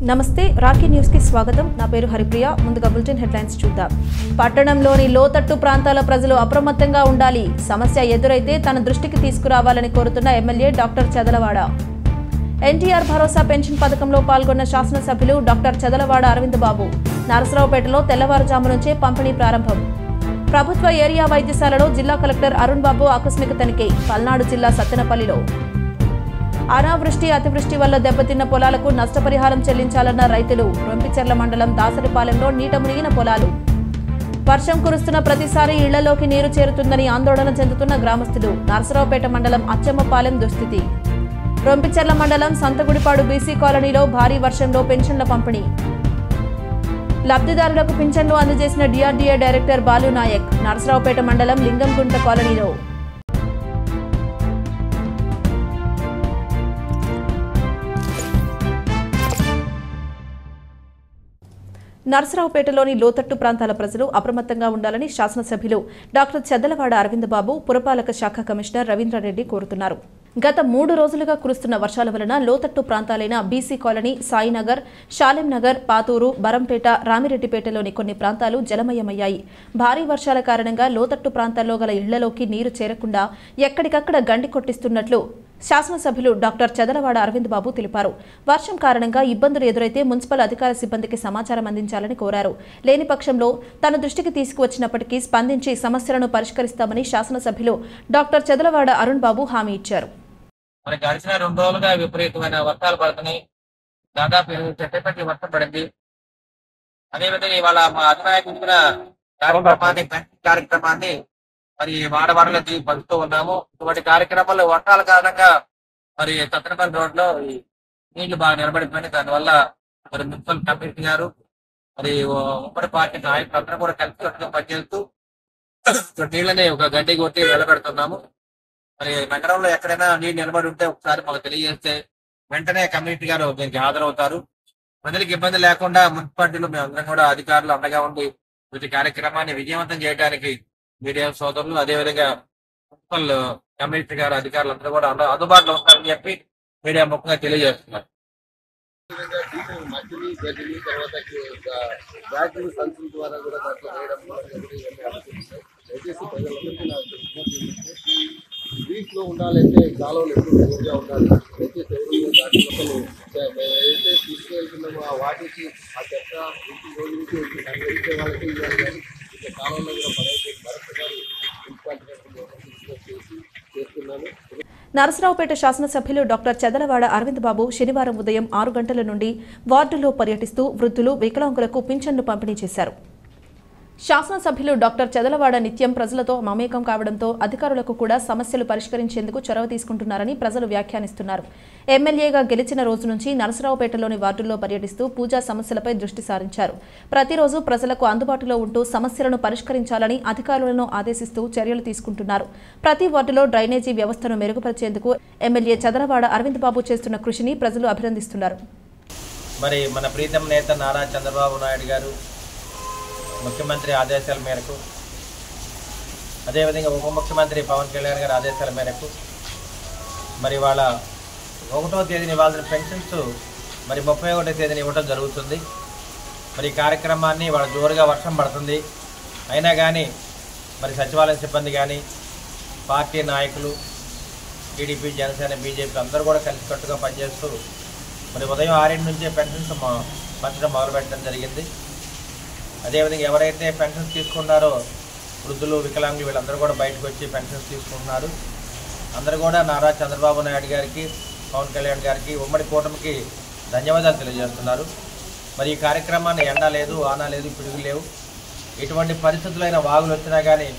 నమస్తే Rocky news కి స్వాగతం. నా పేరు హరిప్రియ. ముందుగా బులెటిన్ హెడ్లైన్స్ చూద్దాం. పట్టణంలోని లోతట్టు ప్రాంతాల ప్రజలు అప్రమత్తంగా ఉండాలి. సమస్య ఎదురైతే తన దృష్టికి తీసుకురావాలని కోరుతున్న ఎమ్మెల్యే డాక్టర్ చదలవాడ. ఎన్టీఆర్ భరోసా పెన్షన్ పథకంలో పాల్గొన్న శాసనసభ్యులు డాక్టర్ చదలవాడ అరవింద్ బాబు. నరసరావుపేటలో తెల్లవారుజాము నుంచే పంపిణీ ప్రారంభం. ప్రభుత్వ ఏరియా వైద్యశాలలో జిల్లా కలెక్టర్ అరుణ్ బాబు ఆకస్మిక తనిఖీ. పల్నాడు జిల్లా సత్తెనపల్లిలో అనావృష్టి అతివృష్టి వల్ల దెబ్బతిన్న పొలాలకు నష్టపరిహారం చెల్లించాలన్న రైతులు. రొంపిచెర్ల మండలం దాసరిపాలెంలో నీట మునిగిన పొలాలు. వర్షం కురుస్తున్న ప్రతిసారి ఇళ్లలోకి నీరు చేరుతుందని ఆందోళన చెందుతున్న గ్రామస్తులు. నరసరావుపేట మండలం అచ్చమ్మపాలెం దుస్థితి. రొంపిచెర్ల మండలం సంతగుడిపాడు బీసీ కాలనీలో భారీ వర్షంలో పెన్షన్ల పంపిణీ. లబ్ధిదారులకు పింఛన్లు అందజేసిన డిఆర్డీఏ డైరెక్టర్ బాలు నాయక్. నరసరావుపేట మండలం లింగంగుంట కాలనీలో నరసరావుపేటలోని లోతట్టు ప్రాంతాల ప్రజలు అప్రమత్తంగా ఉండాలని శాసనసభ్యులు డాక్టర్ చదలవాడ అరవింద్ బాబు పురపాలక శాఖ కమిషనర్ రవీంద్రారెడ్డి కోరుతున్నారు. గత 3 రోజులుగా కురుస్తున్న వర్షాల వలన లోతట్టు ప్రాంతాలైన బీసీ కాలనీ, సాయినగర్, షాలెంనగర్, పాతూరు, బరంపేట, రామిరెడ్డిపేటలోని కొన్ని ప్రాంతాలు జలమయమయ్యాయి. భారీ వర్షాల కారణంగా లోతట్టు ప్రాంతాల్లో గల ఇళ్లలోకి నీరు చేరకుండా ఎక్కడికక్కడ గండి కొట్టిస్తున్నట్లు శాసనసభ్యులు డాక్టర్ చదలవాడ అరవింద్ బాబు తెలిపారు. వర్షం కారణంగా ఇబ్బందులు ఎదురైతే మున్సిపల్ అధికార సిబ్బందికి సమాచారం అందించాలని కోరారు. లేని పక్షంలో తన దృష్టికి తీసుకువచ్చినప్పటికీ స్పందించి సమస్యలను పరిష్కరిస్తామని శాసనసభ్యులు డాక్టర్ చదలవాడ అరుణ్ బాబు హామీ ఇచ్చారు. గడిచిన 2 రోజులుగా విపరీతమైన వర్షాలు పడుతున్నాయి. దాదాపు 8 చెట్టపట్టి వర్షం పడింది. అదేవిధంగా ఇవాళ మా అధినాయకుడిన కార్యక్రమాన్ని మరి వాడవాడలో పంచుతూ ఉన్నాము. ఇటువంటి కార్యక్రమాల్లో వర్షాల కారణంగా మరి సత్తెనపల్లి రోడ్ లో నీళ్లు బాగా నిలబడిపోయినాయి. దానివల్ల మరి మున్సిపల్ కమిటీ గారు మరి ఉమ్మడి పార్టీ నాయకులు అందరూ కూడా కలిసి పనిచేస్తూ నీళ్ళని ఒక గడ్డి కొట్టి నిలబెడుతున్నాము. మరి నగరంలో ఎక్కడైనా నీళ్ళు నిలబడి ఉంటే ఒకసారి మాకు తెలియజేస్తే వెంటనే కమ్యూనిటీ గారు దీనికి హాజరవుతారు. ప్రజలకు ఇబ్బంది లేకుండా మున్సిపాలిటీలో మేము అందరం కూడా అధికారులు అండగా ఉండి ప్రతి కార్యక్రమాన్ని విజయవంతం చేయడానికి మీడియా సోదరులు అదేవిధంగా మున్సిపల్ కమ్యూనిటీ గారు అధికారులు అందరూ కూడా అందుబాటులో ఉంటారని చెప్పి మీడియా ముఖ్యంగా తెలియజేస్తున్నారు. బీచ్ లో ఉండాలంటే కాలువలు ఎప్పుడు క్లియర్గా ఉండాలి. దయచేసి ఏదైతే తీసుకెళ్తున్నామో ఆ వాటికి ఆ చెత్త ఇంటి రోజు నుంచి వెళ్తే వాళ్ళకి ఇవ్వాలి. కానీ ఇంకా కాలంలో కూడా పడైతే భరత్ గారు మున్సిపాలిటీ చేస్తున్నాను. నరసరావుపేట శాసనసభ్యులు డాక్టర్ చదలవాడ అరవింద్ బాబు శనివారం ఉదయం 6 గంటల నుండి వార్డులో పర్యటిస్తూ వృద్ధులు, వికలాంగులకు పింఛన్లు పంపిణీ చేశారు. శాసనసభ్యులు డాక్టర్ చదలవాడ నిత్యం ప్రజలతో మమేకం కావడంతో అధికారులకు కూడా సమస్యలు పరిష్కరించేందుకు చొరవ తీసుకుంటున్నారని ప్రజలు వ్యాఖ్యానిస్తున్నారు. ఎమ్మెల్యేగా గెలిచిన రోజు నుంచి నరసరావుపేటలోని వార్డుల్లో పర్యటిస్తూ పూజా సమస్యలపై దృష్టి సారించారు. ప్రతిరోజు ప్రజలకు అందుబాటులో ఉంటూ సమస్యలను పరిష్కరించాలని అధికారులను ఆదేశిస్తూ చర్యలు తీసుకుంటున్నారు. ప్రతి వార్డులో డ్రైనేజీ వ్యవస్థను మెరుగుపరిచేందుకు ఎమ్మెల్యే చదలవాడ అరవింద్ బాబు చేస్తున్న కృషిని ప్రజలు అభినందిస్తున్నారు. మరి మన ప్రీతం నేత నారా చంద్రబాబు నాయుడు గారు ముఖ్యమంత్రి ఆదేశాల మేరకు, అదేవిధంగా ఉప ముఖ్యమంత్రి పవన్ కళ్యాణ్ గారి ఆదేశాల మేరకు మరి వాళ్ళ 1వ తేదీని ఇవ్వాల్సిన పెన్షన్స్ మరి 31వ తేదీని ఇవ్వడం జరుగుతుంది. మరి ఈ కార్యక్రమాన్ని వాళ్ళ జోరుగా వర్షం పడుతుంది అయినా కానీ మరి సచివాలయం సిబ్బంది కానీ పార్టీ నాయకులు టీడీపీ, జనసేన, బీజేపీ అందరూ కూడా కలిసికట్టుగా పనిచేస్తూ మరి ఉదయం 6 నుంచే పెన్షన్స్ పంచడం మొదలుపెట్టడం జరిగింది. అదేవిధంగా ఎవరైతే పెన్షన్స్ తీసుకున్నారో వృద్ధులు, వికలాంగులు వీళ్ళందరూ కూడా బయటకు వచ్చి పెన్షన్స్ తీసుకుంటున్నారు. అందరూ కూడా నారా చంద్రబాబు నాయుడు గారికి, పవన్ కళ్యాణ్ గారికి, ఉమ్మడి కూటమికి ధన్యవాదాలు తెలియజేస్తున్నారు. మరి ఈ కార్యక్రమాన్ని ఎండ లేదు, ఆన లేదు, పిడుగు లేవు, ఎటువంటి పరిస్థితులైన వాగులు వచ్చినా కానీ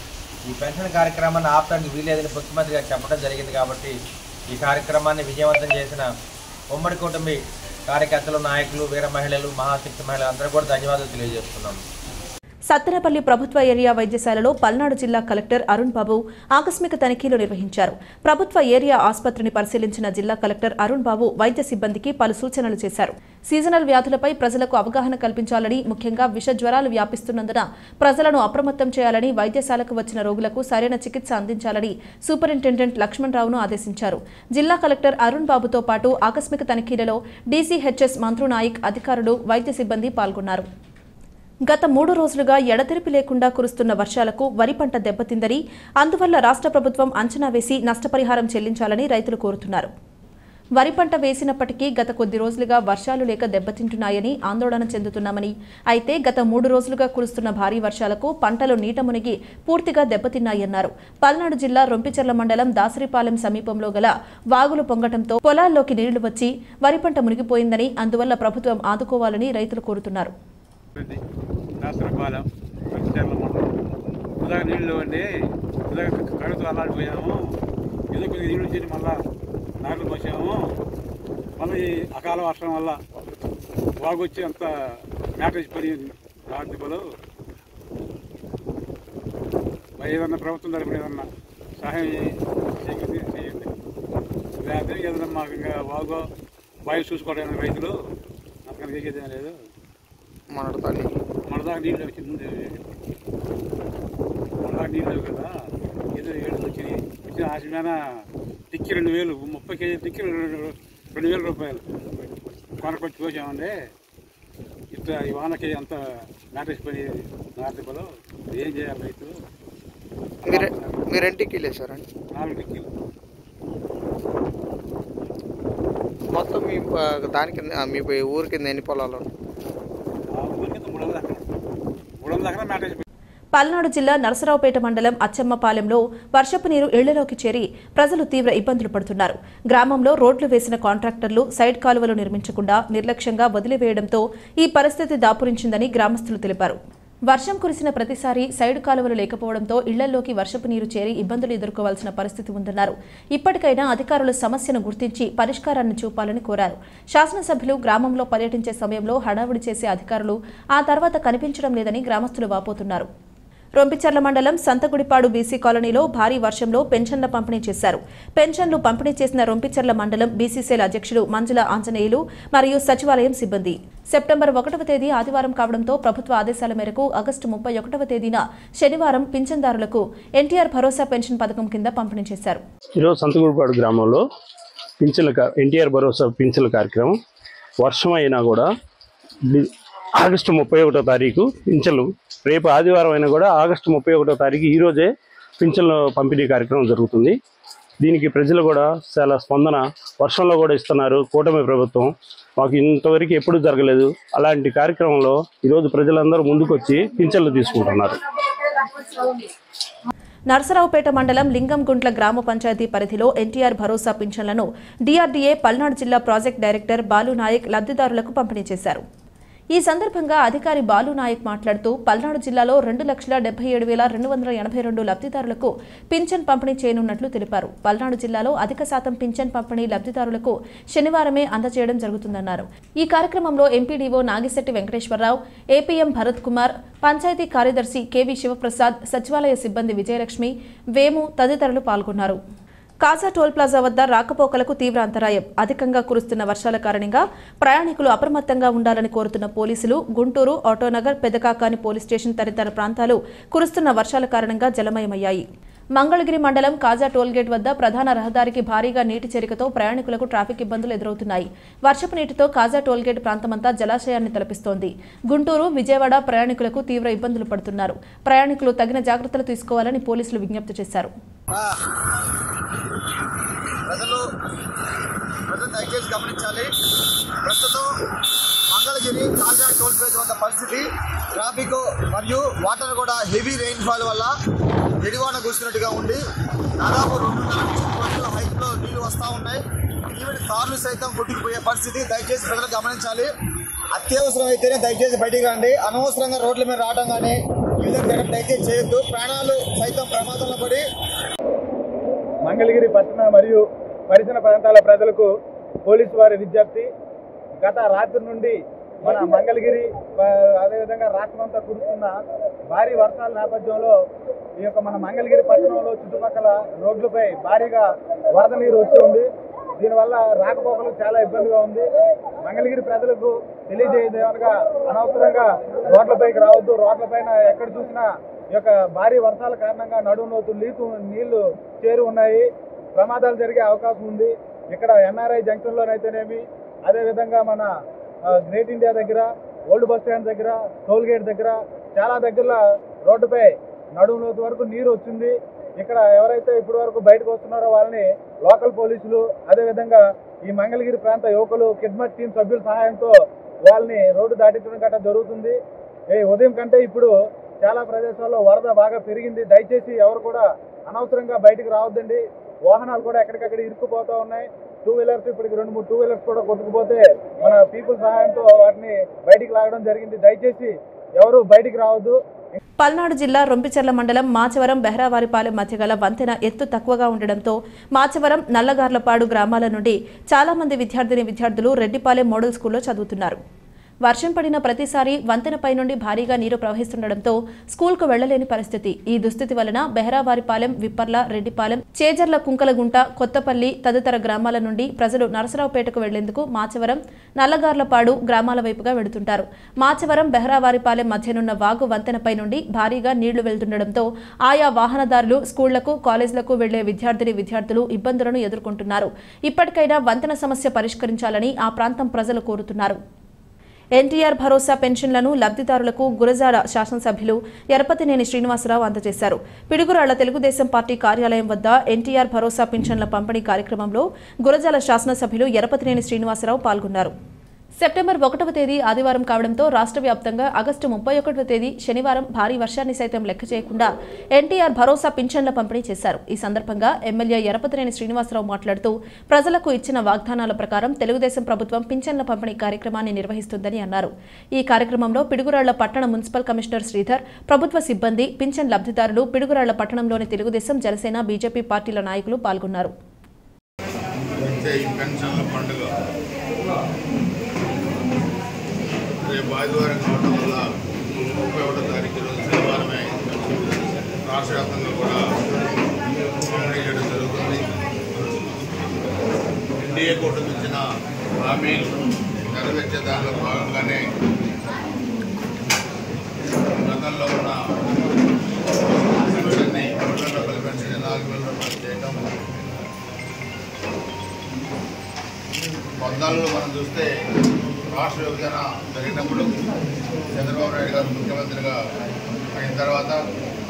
ఈ పెన్షన్ కార్యక్రమాన్ని ఆపడానికి వీలేదని ముఖ్యమంత్రి గారు చెప్పడం జరిగింది. కాబట్టి ఈ కార్యక్రమాన్ని విజయవంతం చేసిన ఉమ్మడి కూటమి కార్యకర్తలు, నాయకులు, వీర మహిళలు, మహాశక్తి మహిళలు అందరూ కూడా ధన్యవాదాలు తెలియజేస్తున్నాము. సత్తెనపల్లి ప్రభుత్వ ఏరియా వైద్యశాలలో పల్నాడు జిల్లా కలెక్టర్ అరుణ్ బాబు ఆకస్మిక తనిఖీలు నిర్వహించారు. ప్రభుత్వ ఏరియా ఆసుపత్రిని పరిశీలించిన జిల్లా కలెక్టర్ అరుణ్ బాబు వైద్య సిబ్బందికి పలు సూచనలు చేశారు. సీజనల్ వ్యాధులపై ప్రజలకు అవగాహన కల్పించాలని, ముఖ్యంగా విష జ్వరాలు వ్యాపిస్తున్నందున ప్రజలను అప్రమత్తం చేయాలని, వైద్యశాలకు వచ్చిన రోగులకు సరైన చికిత్స అందించాలని సూపరింటెండెంట్ లక్ష్మణ్ రావును ఆదేశించారు. జిల్లా కలెక్టర్ అరుణ్ బాబుతో పాటు ఆకస్మిక తనిఖీలలో డీసీహెచ్ఎస్ మంత్రు నాయక్, అధికారులు, వైద్య సిబ్బంది పాల్గొన్నారు. గత 3 రోజులుగా ఎడతెరిపి లేకుండా కురుస్తున్న వర్షాలకు వరి పంట దెబ్బతిందని, అందువల్ల రాష్ట్ర ప్రభుత్వం అంచనా వేసి నష్టపరిహారం చెల్లించాలని రైతులు కోరుతున్నారు. వరి పంట వేసినప్పటికీ గత కొద్ది రోజులుగా వర్షాలు లేక దెబ్బతింటున్నాయని ఆందోళన చెందుతున్నామని, అయితే గత 3 రోజులుగా కురుస్తున్న భారీ వర్షాలకు పంటలు నీట మునిగి పూర్తిగా దెబ్బతిన్నాయన్నారు. పల్నాడు జిల్లా రొంపిచెర్ల మండలం దాసరిపాలెం సమీపంలో గల వాగులు పొంగటంతో పొలాల్లోకి నీళ్లు వచ్చి వరి పంట మునిగిపోయిందని, అందువల్ల ప్రభుత్వం ఆదుకోవాలని రైతులు కోరుతున్నారు. దాసరిపాలెం రొంపిచెర్ల మండలం ఉదయం నీళ్ళు అండి, ఉదయం కడుతూ అల్లాడిపోయాము. ఏదో కొద్దిగా నీళ్ళు వచ్చి మళ్ళా నార్లు పోసాము. మళ్ళీ ఈ అకాల వర్షం వల్ల వాగొచ్చి అంత మ్యాటేజ్ పని రాడ్దిబ్బలు. ఏదన్నా ప్రభుత్వం తరపున ఏదన్నా సహాయం చేయండి. లేకపోతే ఏదన్నా మాకు ఇంకా వాగో బావి చూసుకోవడానికి రైతులు అంతకన్నా చేసేదేం లేదు. మన దాకా నీళ్ళు వచ్చి ముందు మన దాకా నీళ్ళు లేవు కదా, ఏదో ఏడు వచ్చిన ఆశ మీద టిక్కి 2000, 30 కేజీలు టిక్కి 2000 రూపాయలు కొనకొచ్చి పోసామండి. ఇట్లా ఈ వానకి అంత మ్యాటేజ్ పని నాటిపలు ఏం చేయాలి రైతులు? మీరు ఎన్ని టిక్కీలు వేసారండి? 4 టిక్కీలు మొత్తం. మీ దానికి మీ ఊరి కింద ఎన్ని పొలాలు? ఆ ఊరి కింద 300 దాకా మ్యాటేజ్. పల్నాడు జిల్లా నరసరావుపేట మండలం అచ్చమ్మపాలెంలో వర్షపు నీరు ఇళ్లలోకి చేరి ప్రజలు తీవ్ర ఇబ్బందులు పడుతున్నారు. గ్రామంలో రోడ్లు వేసిన కాంట్రాక్టర్లు సైడ్ కాలువలు నిర్మించకుండా నిర్లక్ష్యంగా వదిలివేయడంతో ఈ పరిస్థితి దాపురించిందని గ్రామస్తులు తెలిపారు. వర్షం కురిసిన ప్రతిసారి సైడ్ కాలువలు లేకపోవడంతో ఇళ్లలోకి వర్షపు నీరు చేరి ఇబ్బందులు ఎదుర్కోవాల్సిన పరిస్థితి ఉందన్నారు. ఇప్పటికైనా అధికారులు సమస్యను గుర్తించి పరిష్కారాన్ని చూపాలని కోరారు. శాసనసభ్యులు గ్రామంలో పర్యటించే సమయంలో హడావుడి చేసే అధికారులు ఆ తర్వాత కనిపించడం లేదని గ్రామస్తులు వాపోతున్నారు. రొంపిచెర్ల మండలం సంతగుడిపాడు బీసీ కాలనీలో భారీ వర్షంలో పెన్షన్ల పంపిణీ చేశారు. పెన్షన్లు పంపిణీ చేసిన రొంపిచెర్ల మండలం బీసీసీల అధ్యక్షుడు మంజుల ఆంజనేయులు మరియు సచివాలయం సిబ్బంది. సెప్టెంబర్ 1వ తేదీ ఆదివారం కావడంతో ప్రభుత్వ ఆదేశాల మేరకు ఆగస్టు 31వ తేదీన శనివారం పింఛన్దారులకు ఎన్టీఆర్ భరోసా పెన్షన్ పథకం కింద పంపిణీ చేశారు. ఈరోజు సంతగుడిపాడు గ్రామంలో ఎన్టీఆర్ భరోసా పింఛన్ల కార్యక్రమం వర్షం అయినా కూడా ఆగస్టు 31వ తారీఖు పింఛన్లు, రేపు ఆదివారం అయినా కూడా ఆగస్టు 31వ తారీఖు ఈరోజే పింఛన్ల పంపిణీ కార్యక్రమం జరుగుతుంది. దీనికి ప్రజలు కూడా చాలా స్పందన, వర్షంలో కూడా ఇస్తున్నారు. కూటమి ప్రభుత్వం మాకు ఇంతవరకు ఎప్పుడూ జరగలేదు. అలాంటి కార్యక్రమంలో ఈరోజు ప్రజలందరూ ముందుకొచ్చి పింఛన్లు తీసుకుంటున్నారు. నరసరావుపేట మండలం లింగంగుంట్ల గ్రామ పంచాయతీ పరిధిలో ఎన్టీఆర్ భరోసా పింఛన్లను డీఆర్డీఏ పల్నాడు జిల్లా ప్రాజెక్ట్ డైరెక్టర్ బాలునాయక్ లబ్ధిదారులకు పంపిణీ చేశారు. ఈ సందర్భంగా అధికారి బాలునాయక్ మాట్లాడుతూ పల్నాడు జిల్లాలో 2,77,282 లబ్ధిదారులకు పింఛన్ పంపిణీ చేయనున్నట్లు తెలిపారు. పల్నాడు జిల్లాలో అధిక శాతం పింఛన్ పంపిణీ లబ్ధిదారులకు శనివారమే అందజేయడం జరుగుతుందన్నారు. ఈ కార్యక్రమంలో ఎంపీడీఓ నాగిశెట్టి వెంకటేశ్వరరావు, ఏపీఎం భరత్ కుమార్, పంచాయతీ కార్యదర్శి కెవి శివప్రసాద్, సచివాలయ సిబ్బంది విజయలక్ష్మి, వేము తదితరులు పాల్గొన్నారు. కాజా టోల్ ప్లాజా వద్ద రాకపోకలకు తీవ్ర అంతరాయం. అధికంగా కురుస్తున్న వర్షాల కారణంగా ప్రయాణికులు అప్రమత్తంగా ఉండాలని కోరుతున్న పోలీసులు గుంటూరు, ఆటోనగర్, పెదకాకాని పోలీస్ స్టేషన్ తదితర ప్రాంతాలు కురుస్తున్న వర్షాల కారణంగా జలమయమయ్యాయి. మంగళగిరి మండలం కాజా టోల్గేట్ వద్ద ప్రధాన రహదారికి భారీగా నీటి చేరికతో ప్రయాణికులకు ట్రాఫిక్ ఇబ్బందులు ఎదురవుతున్నాయి. వర్షపు నీటితో కాజా టోల్గేట్ ప్రాంతమంతా జలాశయాన్ని తలపిస్తోంది. గుంటూరు, విజయవాడ ప్రయాణికులకు తీవ్ర ఇబ్బందులు పడుతున్నారు. ప్రయాణికులు తగిన జాగ్రత్తలు తీసుకోవాలని పోలీసులు విజ్ఞప్తి చేశారు. ప్రజలు దయచేసి గమనించాలి. ప్రస్తుతం మంగళగిరి కాజా టోల్ ప్లాజా వద్ద పరిస్థితి, ట్రాఫిక్ మరియు వాటర్ కూడా హెవీ రెయిన్ఫాల్ వల్ల ఎడివాన కూర్చున్నట్టుగా ఉండి దాదాపు 2.5 హైట్లో నీళ్లు వస్తూ ఉన్నాయి. ఈవెన్ కార్లు సైతం కొట్టుకుపోయే పరిస్థితి. దయచేసి ప్రజలు గమనించాలి. అత్యవసరం అయితేనే దయచేసి బయటికి రండి. అనవసరంగా రోడ్ల మీద రావడం కానీ ఈ విధంగా దయచేసి చేయొద్దు. ప్రాణాలు సైతం ప్రమాదంలో పడి. మంగళగిరి పట్టణ మరియు పరిసర ప్రాంతాల ప్రజలకు పోలీసు వారి విజ్ఞప్తి. గత రాత్రి నుండి మన మంగళగిరి అదేవిధంగా రాష్ట్రమంతా కురుస్తున్న భారీ వర్షాల నేపథ్యంలో ఈ యొక్క మన మంగళగిరి పట్టణంలో చుట్టుపక్కల రోడ్లపై భారీగా వరద నీరు వచ్చి ఉంది. దీనివల్ల రాకపోకలకు చాలా ఇబ్బందిగా ఉంది. మంగళగిరి ప్రజలకు తెలియజేయదేమనగా అనవసరంగా రోడ్లపైకి రావద్దు. రోడ్లపైన ఎక్కడ చూసినా ఈ యొక్క భారీ వర్షాల కారణంగా నడుములోతు నీళ్లు చేరి ఉన్నాయి. ప్రమాదాలు జరిగే అవకాశం ఉంది. ఇక్కడ ఎన్ఆర్ఐ జంక్షన్లోనైతేనేమి, అదేవిధంగా మన గ్రేట్ ఇండియా దగ్గర, ఓల్డ్ బస్ స్టాండ్ దగ్గర, టోల్ గేట్ దగ్గర చాలా దగ్గరలో రోడ్డుపై నడుములోతు వరకు నీరు వచ్చింది. ఇక్కడ ఎవరైతే ఇప్పటి వరకు బయటకు వస్తున్నారో వాళ్ళని లోకల్ పోలీసులు, అదేవిధంగా ఈ మంగళగిరి ప్రాంత యువకులు కిడ్మట్ టీం సభ్యుల సహాయంతో వాళ్ళని రోడ్డు దాటించడం గట్రా జరుగుతుంది. ఉదయం కంటే ఇప్పుడు చాలా ప్రదేశాల్లో వరద బాగా పెరిగింది. దయచేసి ఎవరు కూడా అనవసరంగా బయటకు రావద్దండి. వాహనాలు కూడా ఎక్కడికక్కడ ఇరుక్కుపోతూ ఉన్నాయి. 2 వీలర్స్ ఇప్పటికి 2-3 2 వీలర్స్ కూడా కొట్టుకుపోతే మన పీపుల్ సహాయంతో వాటిని బయటికి లాగడం జరిగింది. దయచేసి ఎవరు బయటికి రావద్దు. పల్నాడు జిల్లా రొంపిచెర్ల మండలం మాచవరం బెహరావారిపాలెం మధ్య గల వంతెన ఎత్తు తక్కువగా ఉండడంతో మాచవరం నల్లగార్లపాడు గ్రామాల నుండి చాలా మంది విద్యార్థులు రెడ్డిపాలెం మోడల్ స్కూల్లో చదువుతున్నారు. వర్షం పడిన ప్రతిసారి వంతెనపై నుండి భారీగా నీరు ప్రవహిస్తుండటంతో స్కూల్కు వెళ్లలేని పరిస్థితి. ఈ దుస్థితి వలన బెహరావారిపాలెం, విప్పర్ల, రెడ్డిపాలెం, చేజర్ల, కుంకలగుంట, కొత్తపల్లి తదితర గ్రామాల నుండి ప్రజలు నరసరావుపేటకు వెళ్లేందుకు మాచవరం, నల్లగార్లపాడు గ్రామాల వైపుగా వెడుతుంటారు. మాచవరం బెహరావారిపాలెం మధ్యనున్న వాగు వంతెనపై నుండి భారీగా నీళ్లు వెళ్తుండటంతో ఆయా వాహనదారులు, స్కూళ్లకు, కాలేజీలకు వెళ్లే విద్యార్థులు ఇబ్బందులను ఎదుర్కొంటున్నారు. ఇప్పటికైనా వంతెన సమస్య పరిష్కరించాలని ఆ ప్రాంతం ప్రజలు కోరుతున్నారు. ఎన్టీఆర్ భరోసా పెన్షన్లను లబ్ధిదారులకు గురజాల శాసనసభ్యులు ఎరపతినేని శ్రీనివాసరావు అందజేశారు. పిడుగురాళ్ల తెలుగుదేశం పార్టీ కార్యాలయం వద్ద ఎన్టీఆర్ భరోసా పెన్షన్ల పంపిణీ కార్యక్రమంలో గురజాల శాసనసభ్యులు ఎరపతినేని శ్రీనివాసరావు పాల్గొన్నారు. సెప్టెంబర్ 1వ తేదీ ఆదివారం కావడంతో రాష్ట్ర వ్యాప్తంగా ఆగస్టు 31వ తేదీ శనివారం భారీ వర్షాన్ని సైతం లెక్క చేయకుండా ఎన్టీఆర్ భరోసా పింఛన్ల పంపిణీ చేశారు. ఈ సందర్భంగా ఎమ్మెల్యే ఎరపతినేని శ్రీనివాసరావు మాట్లాడుతూ ప్రజలకు ఇచ్చిన వాగ్దానాల ప్రకారం తెలుగుదేశం ప్రభుత్వం పింఛన్ల పంపిణీ కార్యక్రమాన్ని నిర్వహిస్తుందని అన్నారు. ఈ కార్యక్రమంలో పిడుగురాళ్ల పట్టణ మున్సిపల్ కమిషనర్ శ్రీధర్, ప్రభుత్వ సిబ్బంది, పింఛన్ లబ్ధిదారులు, పిడుగురాళ్ల పట్టణంలోని తెలుగుదేశం, జనసేన, బీజేపీ పార్టీల నాయకులు పాల్గొన్నారు. రేపు ఆదివారం కావడం వల్ల 31వ తారీఖు రోజు శనివారమే రాష్ట్ర వ్యాప్తంగా కూడా పంపిణీ చేయడం జరుగుతుంది. ఎన్డీఏ కూటమి ఇచ్చిన హామీలు నెరవేర్చే దానిలో భాగంగానే గతంలో ఉన్న పెన్షన్ని 3,000 రూపాయల పెన్షన్ 4,000 రూపాయలు చేయటం. 14లో మనం చూస్తే రాష్ట్ర విభజన జరిగినప్పుడు చంద్రబాబు నాయుడు గారు ముఖ్యమంత్రిగా అయిన తర్వాత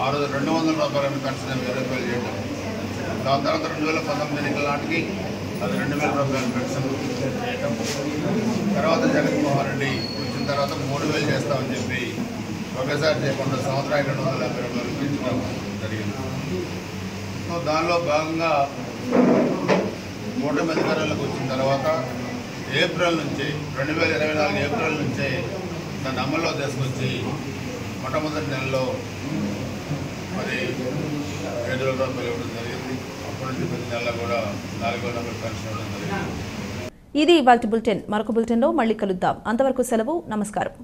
ఆ రోజు 200 రూపాయల పెన్షన్ 1000 రూపాయలు చేయడం. దాని తర్వాత 2019 ఎన్నికల నాటికి అది 2,000 రూపాయల పెన్షన్ చేయటం. తర్వాత జగన్మోహన్ రెడ్డి వచ్చిన తర్వాత 3,000 చేస్తామని చెప్పి ఒకేసారి చేయకుండా సంవత్సరానికి 250 రూపాయలు పెంచడం జరిగింది. సో దానిలో భాగంగా కూటమి అధికారంలోకి వచ్చిన తర్వాత ఏప్రిల్ నుంచి 2024 ఏప్రిల్ నుంచే దాన్ని అమల్లో తీసుకొచ్చి మొట్టమొదటి నెలలో మరి 7,000 రూపాయలు ఇవ్వడం జరిగింది. అప్పటి నుంచి ప్రతి నెలలో కూడా 4,000 రూపాయలు పెన్షన్ ఇవ్వడం జరిగింది. ఇది ఇవాల్టి బులెటిన్. మరొక బులెటిన్లో మళ్ళీ కలుద్దాం. అంతవరకు సెలవు. నమస్కారం.